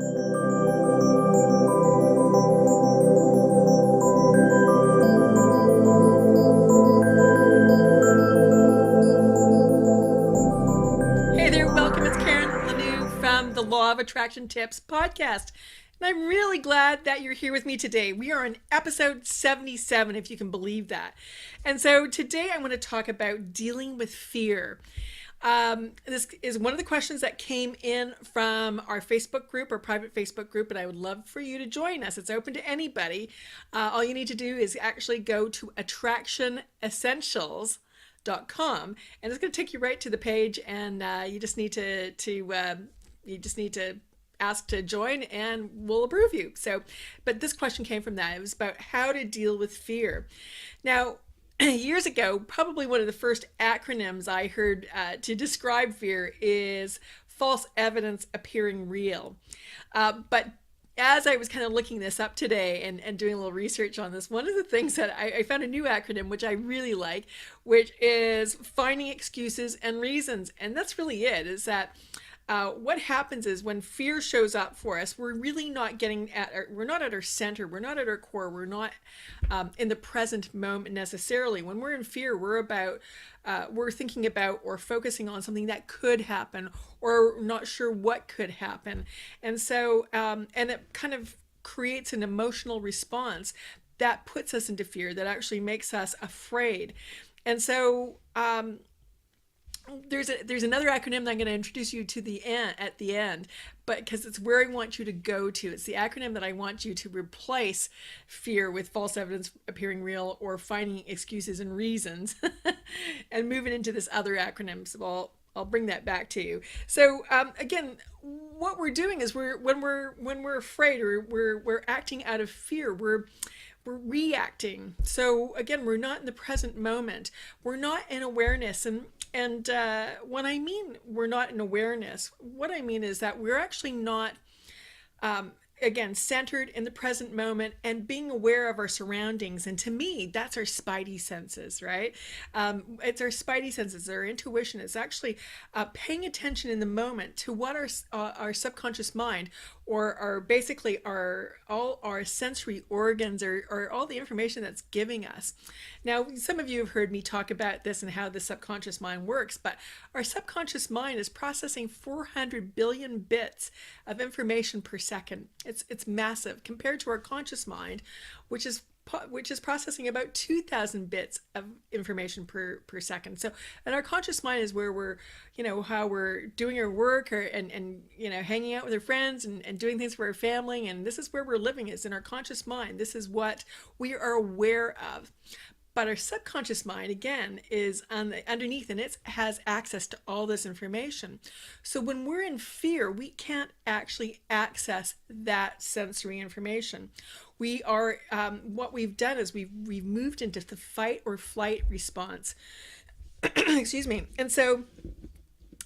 Hey there, welcome. It's Karen Lanoux from the Law of Attraction Tips podcast. And I'm really glad that you're here with me today. We are on episode 77, if you can believe that. And so today I want to talk about dealing with fear. This is one of the questions that came in from our Facebook group, our private Facebook group, and I would love for you to join us. It's open to anybody. All you need to do is actually go to attractionessentials.com, and it's going to take you right to the page, and you just need to ask to join, and we'll approve you. So, but this question came from that. It was about how to deal with fear. Now, years ago, probably one of the first acronyms I heard to describe fear is false evidence appearing real. But as I was kind of looking this up today and doing a little research on this, one of the things that I found a new acronym, which I really like, which is finding excuses and reasons. And that's really it, is that what happens is when fear shows up for us, we're really not we're not at our center, we're not at our core, we're not in the present moment necessarily. When we're in fear, we're thinking about or focusing on something that could happen, or not sure what could happen. And so, and it kind of creates an emotional response that puts us into fear, that actually makes us afraid. And so, there's another acronym that I'm going to introduce you to at the end, but because it's where I want you to go to. It's the acronym that I want you to replace fear with false evidence appearing real, or finding excuses and reasons, and moving into this other acronym. So I'll bring that back to you. So again, what we're doing is when we're afraid, or we're acting out of fear, we're reacting. So again, we're not in the present moment. We're not in awareness. And when I mean we're not in awareness, what I mean is that we're actually not, again, centered in the present moment and being aware of our surroundings. And to me, that's our spidey senses, right? It's our spidey senses, our intuition. It's actually paying attention in the moment to what our subconscious mind, or basically all our sensory organs, or all the information that's giving us. Now, some of you have heard me talk about this and how the subconscious mind works, but our subconscious mind is processing 400 billion bits of information per second. It's massive compared to our conscious mind, which is processing about 2,000 bits of information per second. So, and our conscious mind is where we're, how we're doing our work, and hanging out with our friends, and doing things for our family. And this is where we're living, is in our conscious mind. This is what we are aware of. But our subconscious mind, again, is underneath, and it has access to all this information. So when we're in fear, we can't actually access that sensory information. We are, what we've done is we've moved into the fight or flight response. Excuse me. And so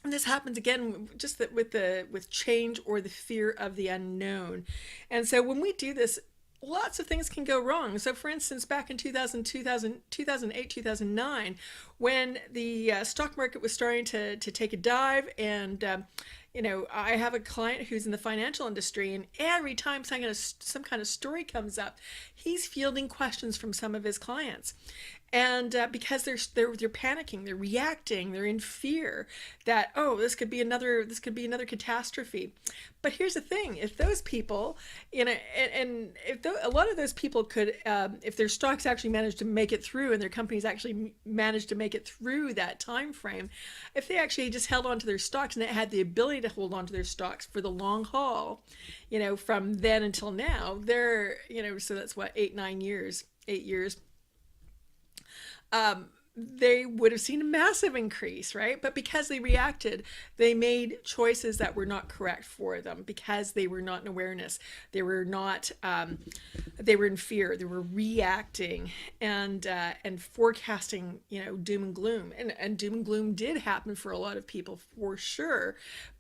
this happens again just with change, or the fear of the unknown. And so when we do this, lots of things can go wrong. So for instance, back in 2008, 2009, when the stock market was starting to take a dive, and I have a client who's in the financial industry, and every time some kind of story comes up, he's fielding questions from some of his clients. And because they're panicking, they're reacting, they're in fear that, oh, this could be another catastrophe. But here's the thing: if those people, and if a lot of those people could, if their stocks actually managed to make it through, and their companies actually managed to make it through that time frame, if they actually just held on to their stocks, and it had the ability to hold on to their stocks for the long haul, from then until now, they're, so that's what, 8 years. They would have seen a massive increase, right? But because they reacted, they made choices that were not correct for them, because they were not in awareness. They were not, they were in fear. They were reacting and forecasting, doom and gloom. And doom and gloom did happen for a lot of people, for sure.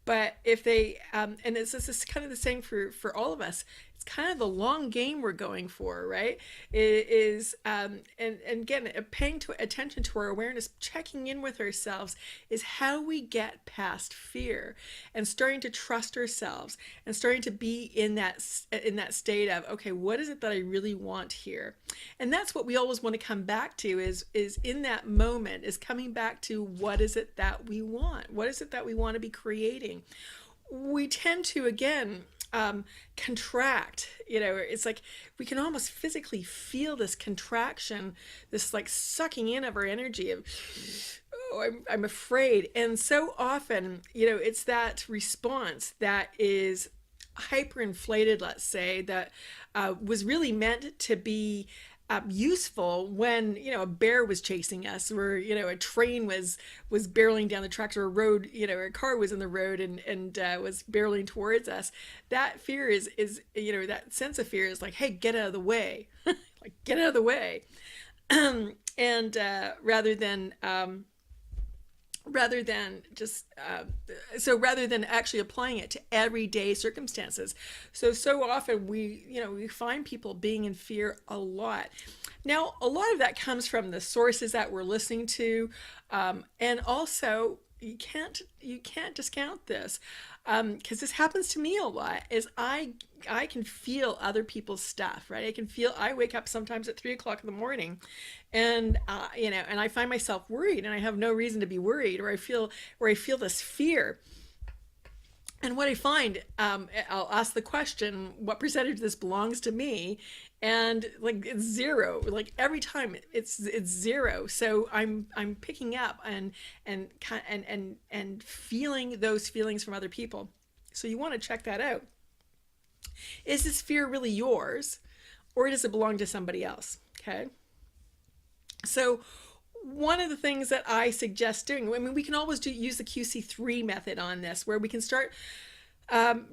But if they, and this is kind of the same for all of us. It's kind of the long game we're going for, right? It is, and again, paying attention to our awareness, checking in with ourselves, is how we get past fear and starting to trust ourselves and starting to be in that state of, okay, what is it that I really want here? And that's what we always want to come back to, is in that moment, is coming back to what is it that we want? What is it that we want to be creating? We tend to, again, contract. It's like we can almost physically feel this contraction, this like sucking in of our energy of, oh, I'm afraid. And so often, it's that response that is hyperinflated, let's say, that was really meant to be useful when a bear was chasing us, or a train was barreling down the tracks, or a road, a car was in the road and was barreling towards us. That fear is that sense of fear is like, hey, get out of the way. Like, get out of the way. And rather than actually applying it to everyday circumstances. So often we find people being in fear a lot. Now, a lot of that comes from the sources that we're listening to, and also you can't discount this, because this happens to me a lot. Is I can feel other people's stuff, right? I wake up sometimes at 3 o'clock in the morning, and and I find myself worried, and I have no reason to be worried, or I feel this fear. And what I find, I'll ask the question, what percentage of this belongs to me? And like, it's zero. Like, every time it's zero. So I'm picking up and feeling those feelings from other people. So you want to check that out. Is this fear really yours, or does it belong to somebody else? Okay. So one of the things that I suggest doing, I mean, we can always use the QC3 method on this, where we can start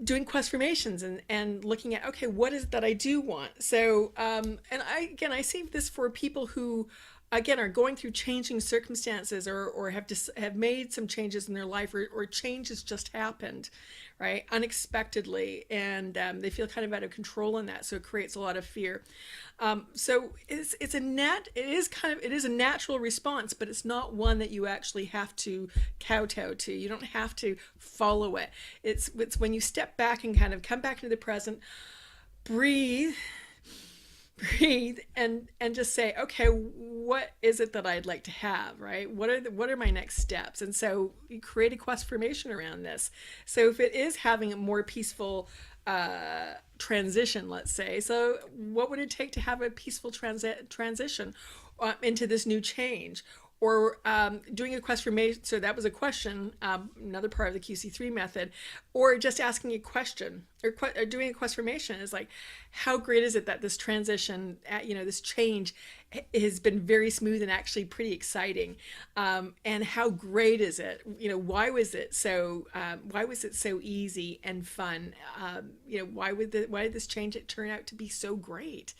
doing quest formations and looking at, okay, what is it that I do want? So, and I save this for people who, again, are going through changing circumstances, or have made some changes in their life, or change has just happened, right, unexpectedly, and they feel kind of out of control in that, so it creates a lot of fear. So it is a natural response, but it's not one that you actually have to kowtow to. You don't have to follow it. It's when you step back and kind of come back into the present, breathe, and just say, okay, what is it that I'd like to have, right? What are my next steps? And so you create a quest formation around this. So if it is having a more peaceful transition, let's say, so what would it take to have a peaceful transition into this new change? Or doing a quest formation, so that was a question, another part of the QC3 method, or just asking a question, or doing a quest formation is like, how great is it that this transition, this change has been very smooth and actually pretty exciting, and how great is it? Why was it so easy and fun? Why did this change turn out to be so great?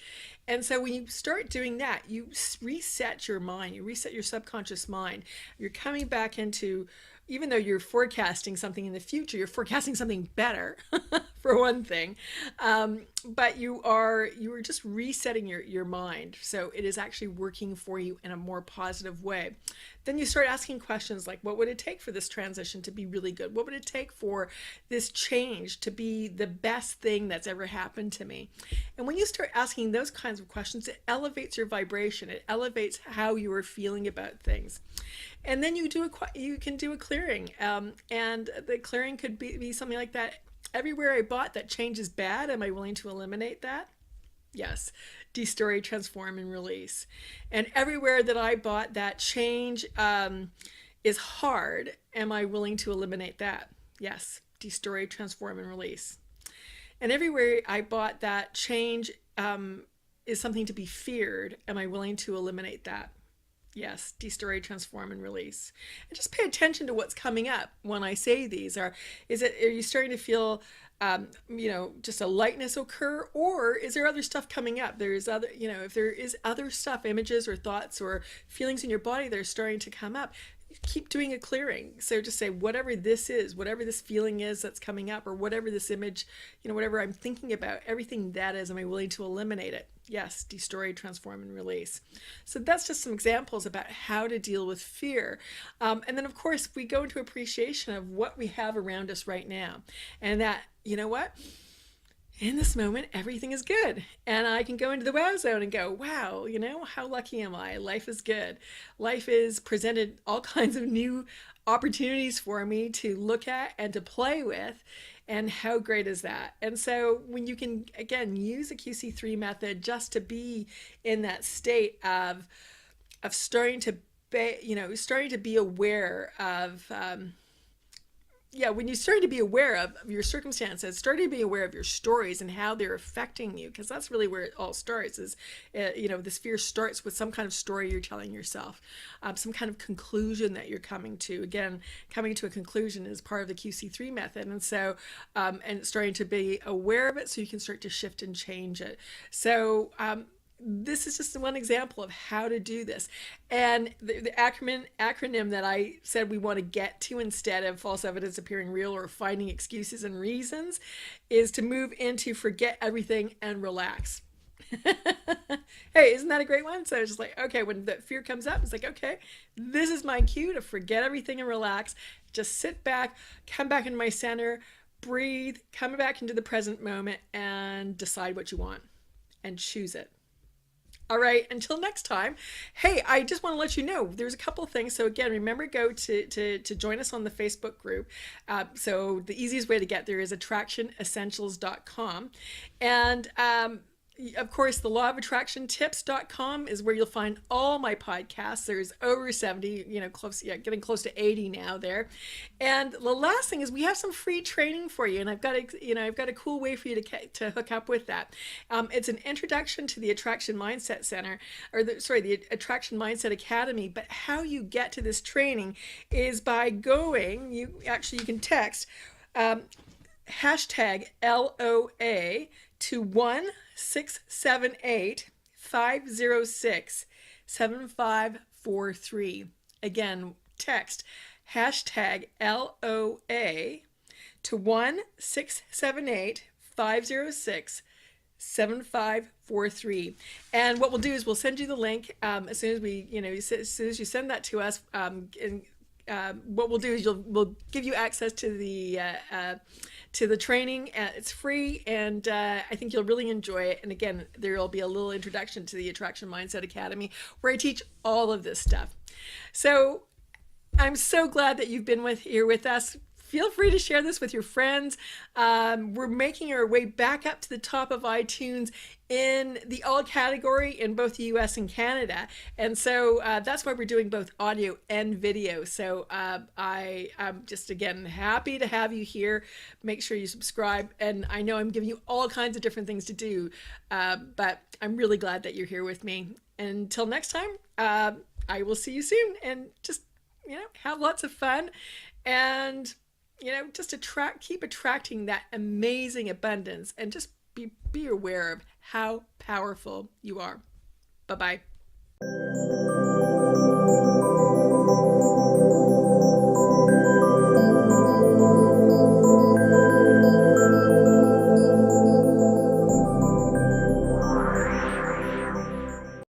And so when you start doing that, you reset your mind, you reset your subconscious mind. You're coming back into, even though you're forecasting something in the future, you're forecasting something better, for one thing. But you are just resetting your mind. So it is actually working for you in a more positive way. Then you start asking questions like, what would it take for this transition to be really good? What would it take for this change to be the best thing that's ever happened to me? And when you start asking those kinds of questions, it elevates your vibration. It elevates how you are feeling about things. And then you can do a clearing, and the clearing could be something like that. Everywhere I bought that change is bad, am I willing to eliminate that? Yes. Destroy, transform, and release. And everywhere that I bought that change is hard, am I willing to eliminate that? Yes. Destroy, transform, and release. And everywhere I bought that change is something to be feared, am I willing to eliminate that? Yes, destroy, transform, and release. And just pay attention to what's coming up when I say these. Are you starting to feel, just a lightness occur, or is there other stuff coming up? There's other, if there is other stuff, images or thoughts or feelings in your body that are starting to come up, keep doing a clearing. So just say, whatever this is, whatever this feeling is that's coming up, or whatever this image, whatever I'm thinking about, everything that is, am I willing to eliminate it? Yes, destroy, transform, and release. So that's just some examples about how to deal with fear. And then, of course, we go into appreciation of what we have around us right now. And that, you know what? In this moment, everything is good. And I can go into the wow zone and go, wow, how lucky am I? Life is good. Life is presented all kinds of new opportunities for me to look at and to play with. And how great is that? And so when you can, again, use a QC3 method just to be in that state of starting to be aware of, when you're starting to be aware of your circumstances, starting to be aware of your stories and how they're affecting you, because that's really where it all starts is, this fear starts with some kind of story you're telling yourself, some kind of conclusion that you're coming to. Again, coming to a conclusion is part of the QC3 method. And so, and starting to be aware of it so you can start to shift and change it. So, this is just one example of how to do this. And the acronym that I said we want to get to instead of false evidence appearing real or finding excuses and reasons is to move into forget everything and relax. Hey, isn't that a great one? So it's just like, okay, when the fear comes up, it's like, okay, this is my cue to forget everything and relax. Just sit back, come back into my center, breathe, come back into the present moment, and decide what you want and choose it. All right, until next time. Hey, I just want to let you know there's a couple of things. So again, remember, go to join us on the Facebook group. So the easiest way to get there is attractionessentials.com. And of course, the law of attraction tips.com is where you'll find all my podcasts. There's over 70, getting close to 80 now there. And the last thing is we have some free training for you. And I've got a cool way for you to hook up with that. It's an introduction to the Attraction Mindset Center, the Attraction Mindset Academy. But how you get to this training is by you can text hashtag LOA to 1-678-506-7543. Again, text hashtag LOA to 1-678-506-7543. And what we'll do is we'll send you the link as soon as you send that to us. What we'll do is we'll give you access to the training. It's free, and I think you'll really enjoy it. And again, there will be a little introduction to the Attraction Mindset Academy where I teach all of this stuff. So I'm so glad that you've been here with us. Feel free to share this with your friends. We're making our way back up to the top of iTunes in the all category in both the US and Canada. And so that's why we're doing both audio and video. So I'm just, again, happy to have you here. Make sure you subscribe. And I know I'm giving you all kinds of different things to do, but I'm really glad that you're here with me. Until next time, I will see you soon, and just, have lots of fun, and just keep attracting that amazing abundance, and just be aware of how powerful you are. Bye-bye.